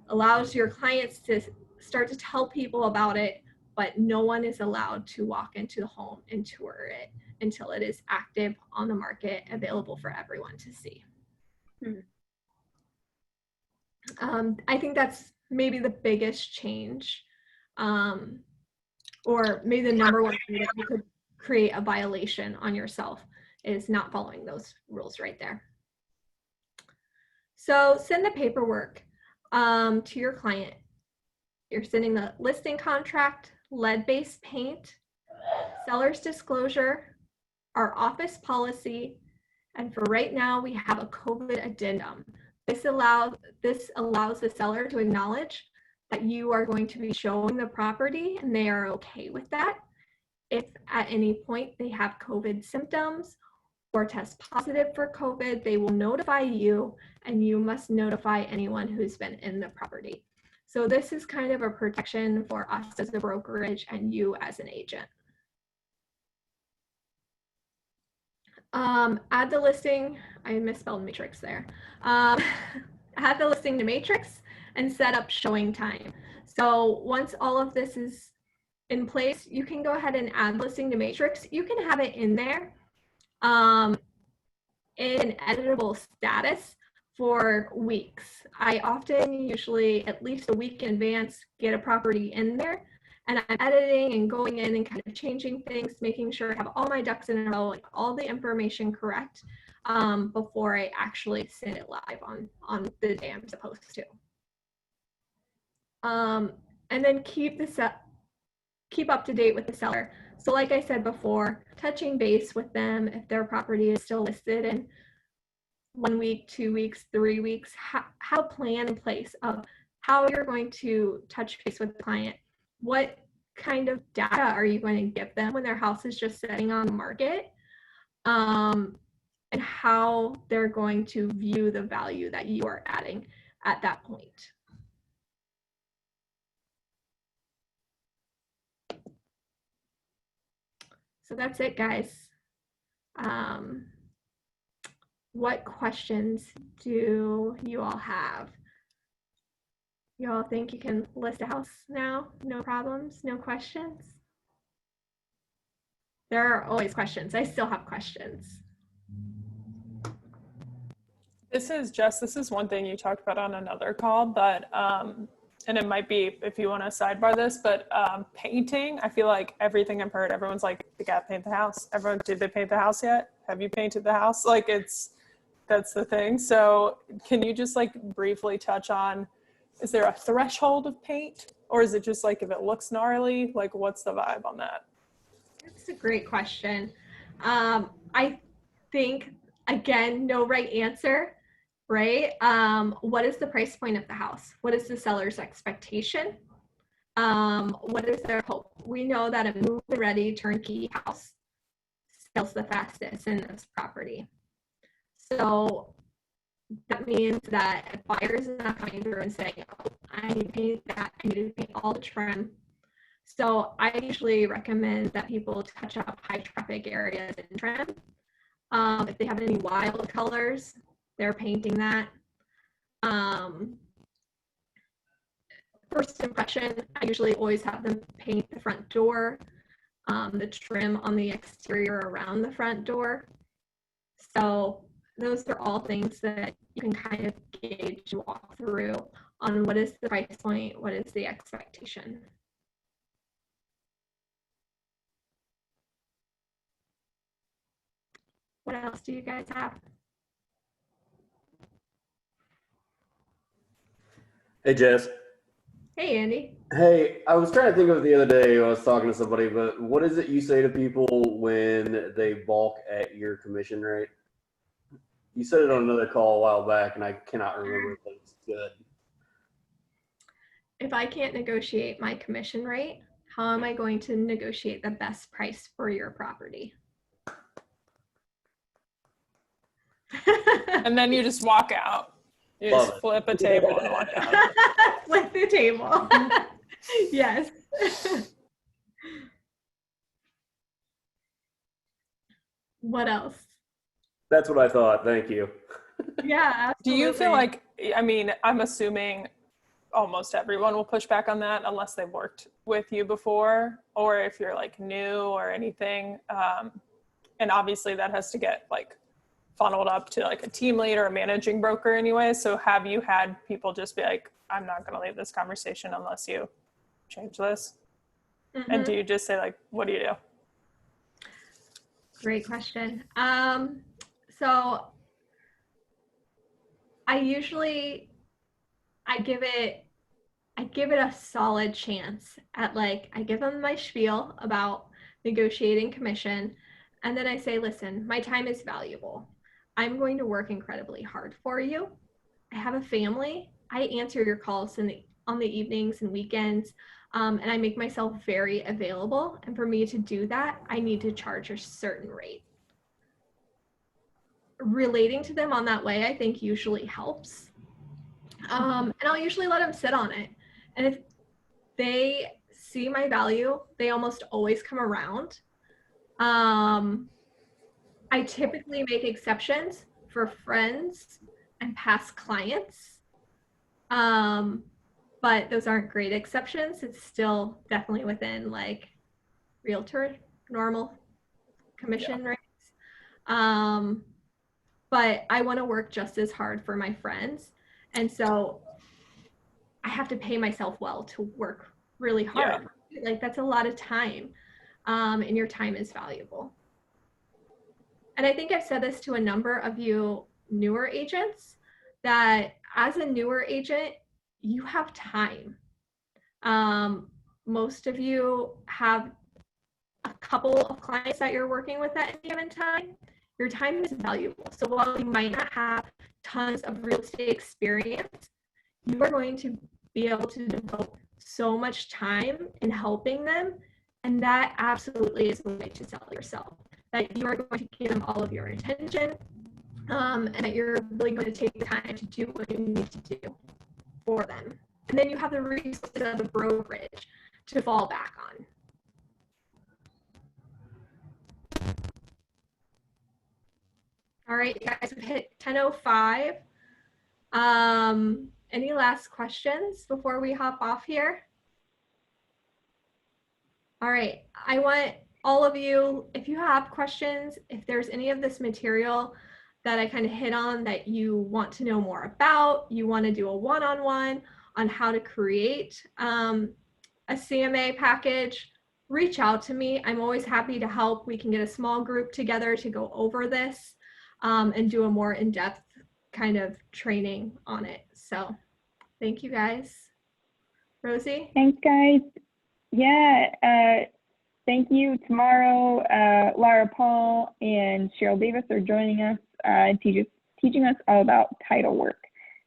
Speaker 2: allows your clients to start to tell people about it, but no one is allowed to walk into the home and tour it until it is active on the market, available for everyone to see. I think that's maybe the biggest change, or maybe the number one thing that you could create a violation on yourself is not following those rules right there. So send the paperwork to your client. You're sending the listing contract, lead-based paint, seller's disclosure, our office policy, and for right now we have a COVID addendum. This allows the seller to acknowledge that you are going to be showing the property and they are okay with that. If at any point they have COVID symptoms or test positive for COVID, they will notify you and you must notify anyone who's been in the property. So this is kind of a protection for us as a brokerage and you as an agent. Add the listing, I misspelled matrix there. Add the listing to matrix and set up showing time. So once all of this is in place, you can go ahead and add listing to matrix. You can have it in there in editable status for weeks. I often, usually at least a week in advance, get a property in there, and I'm editing and going in and kind of changing things, making sure I have all my ducks in a row, like all the information correct before I actually send it live on the day I'm supposed to. And then keep up to date with the seller. So like I said before, touching base with them if their property is still listed in 1 week, 2 weeks, 3 weeks, have a plan in place of how you're going to touch base with the client. What kind of data are you going to give them when their house is just sitting on the market? And how they're going to view the value that you are adding at that point. So that's it, guys. What questions do you all have? You all think you can list a house now? No problems, no questions? There are always questions. I still have questions.
Speaker 4: This is one thing you talked about on another call, but and it might be if you want to sidebar this, but painting, I feel like everything I've heard, everyone's like, they gotta paint the house. Everyone, did they paint the house yet? Have you painted the house? Like that's the thing. So can you just like briefly touch on, is there a threshold of paint, or is it just like if it looks gnarly, like what's the vibe on that?
Speaker 2: That's a great question. I think, again, no right answer, right? What is the price point of the house? What is the seller's expectation? What is their hope? We know that a move-ready turnkey house sells the fastest in this property. So that means that if buyers are not coming through and saying, oh, I need to paint that, I need to paint all the trim. So I usually recommend that people touch up high traffic areas in trim. If they have any wild colors, they're painting that. First impression, I usually always have them paint the front door, the trim on the exterior around the front door. So those are all things that you can kind of gauge and walk through on what is the price point, what is the expectation. What else do you guys have?
Speaker 7: Hey, Jess.
Speaker 2: Hey, Andy.
Speaker 7: Hey, I was trying to think of it the other day when I was talking to somebody, but what is it you say to people when they balk at your commission rate? You said it on another call a while back, and I cannot remember if it's good.
Speaker 2: If I can't negotiate my commission rate, how am I going to negotiate the best price for your property?
Speaker 4: And then you just walk out. You
Speaker 7: Love
Speaker 4: just
Speaker 7: it.
Speaker 4: flip a table and walk out.
Speaker 2: Flip the table. Yes. What else?
Speaker 7: That's what I thought. Thank you.
Speaker 2: Yeah,
Speaker 4: Do you feel
Speaker 2: absolutely.
Speaker 4: like, I mean, I'm assuming almost everyone will push back on that unless they've worked with you before, or if you're like new or anything. And obviously that has to get like funneled up to like a team lead or a managing broker anyway. So have you had people just be like, I'm not going to leave this conversation unless you change this?
Speaker 2: Mm-hmm.
Speaker 4: And do you just say like, what do you do?
Speaker 2: Great question. So I give it a solid chance at, like, I give them my spiel about negotiating commission, and then I say, listen, my time is valuable. I'm going to work incredibly hard for you. I have a family. I answer your calls on the evenings and weekends, and I make myself very available. And for me to do that, I need to charge a certain rate. Relating to them on that way, I think usually helps. And I'll usually let them sit on it. And if they see my value, they almost always come around. I typically make exceptions for friends and past clients. But those aren't great exceptions. It's still definitely within like realtor normal commission rates. But I want to work just as hard for my friends. And so I have to pay myself well to work really hard. Yeah. Like that's a lot of time. And your time is valuable. And I think I've said this to a number of you newer agents, that as a newer agent, you have time. Most of you have a couple of clients that you're working with at any given time. Your time is valuable. So while you might not have tons of real estate experience, you are going to be able to devote so much time in helping them. And that absolutely is the way to sell yourself. That you are going to give them all of your attention, and that you're really going to take the time to do what you need to do for them. And then you have the resources of the brokerage to fall back on. All right, you guys, we've hit 10:05. Any last questions before we hop off here? All right, I want all of you, if you have questions, if there's any of this material that I kind of hit on that you want to know more about, you want to do a one-on-one on how to create a CMA package, reach out to me. I'm always happy to help. We can get a small group together to go over this and do a more in-depth kind of training on it. So thank you guys. Rosie?
Speaker 6: Thanks, guys. Yeah, thank you. Tomorrow, Lara Paul and Cheryl Davis are joining us and teaching us all about title work.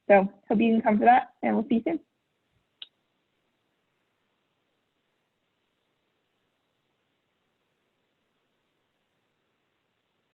Speaker 6: So hope you can come for that, and we'll see you soon.